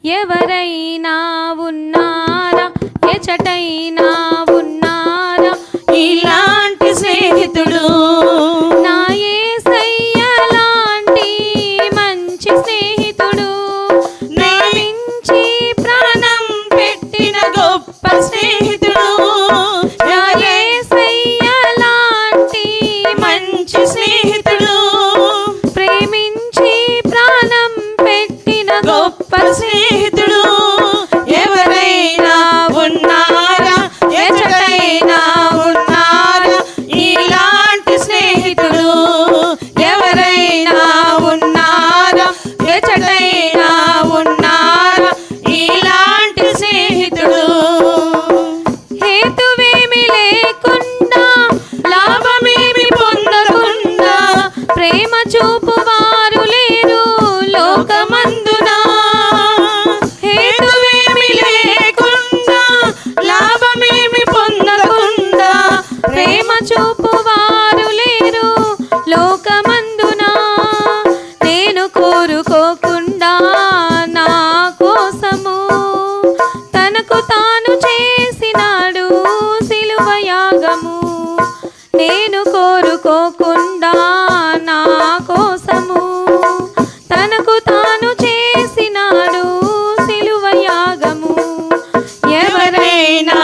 ఎవరైనా ఉన్నారా, ఎచటైనా ఉన్నారా ఇలాంటి స్నేహితుడు? నా యేసయ్య లాంటి మంచి స్నేహితుడు, ప్రేమించి ప్రాణం పెట్టిన గొప్ప స్నేహితుడు. నా యేసయ్య లాంటి మంచి స్నేహితుడు, ప్రేమించి ప్రాణం పెట్టిన గొప్ప స్నేహితుడు. ఎవరైనా ఉన్నారా, ఎచటైనా ఉన్నారా ఇలాంటి స్నేహితుడు? ఎవరైనా ఉన్నారా, ఎచటైనా ఉన్నారా ఇలాంటి స్నేహితుడు? హేతువేమి లేకుండా, లాభమేమి పొందకుండా ప్రేమ చూపువారు లేరు లోకమందున. హేతువేమి లేకుండా, లాభమేమి పొందకుండా ప్రేమ చూపువారు లేరు లోకమందున. నేను కోరుకోకుండా నా కోసము తనకు తాను చేసినాడు సిలువ యాగము. నేను కోరుకోకుండా నా కోసము తనకు తాను చేసినాడు సిలువ యాగము. ఎవరైనా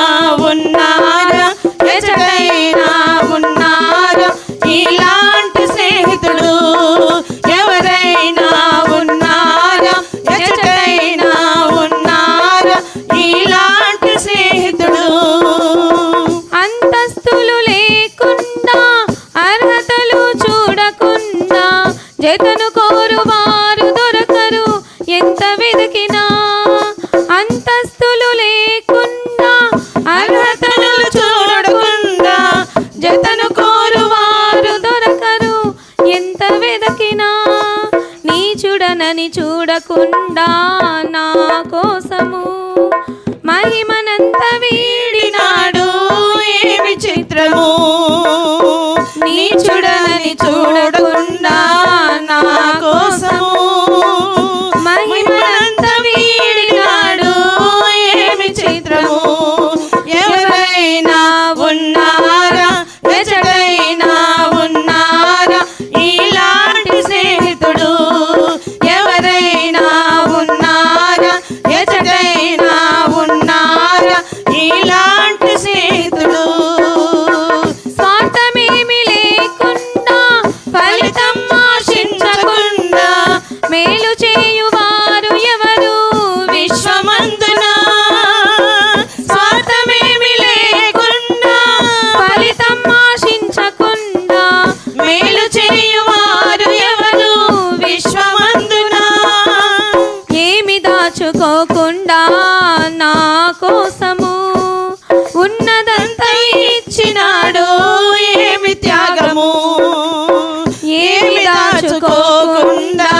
ఉన్నారా, ఎచటైనా ఉన్నారా ఇలాంటి స్నేహితుడు? ఎవరైనా ఉన్నారా, ఎచటైనా ఉన్నారా ఇలాంటి స్నేహితుడు? అంతస్తులు లేకుండా, అర్హతలు చూడకుండా జతను కోరువారు దొరకరు ఎంత వెతికినా. అంతస్తులు లేకుండా, అర్హతలు చూడకుండా జతను కోరువారు దొరకరు ఎంత వెతికినా. నీచుడనని చూడకుండా నా కోసము మహిమనంత వీడినాడు. ఏమి చిత్రము! నీచుడనని చూడకుండా నా కోసము మహిమనంత వీడినాడు. ఏమి చిత్రము! ఎవరైనా ఉన్నారా, ఎచటైనా ఉన్నారా ఇలాంటి స్నేహితుడు? ఎవరైనా ఉన్నారా, ఎచటైనా ఉన్నారా ఇలాంటి స్నేహితుడు? స్వార్థమేమి లేకుండా, ఫలితం ఆశించకుండా మేలు చేయువారు ఎవరు విశ్వమందున స్వార్థమేమి లేకుండా, ఫలితం ఆశించకుండా మేలు చేయువారు ఎవరు విశ్వమందున? ఏమి దాచుకోకుండా నా కోసము ఉన్నదంతా ఇచ్చినాడు. ఏమి త్యాగము! ఏమి దాచుకోకుండా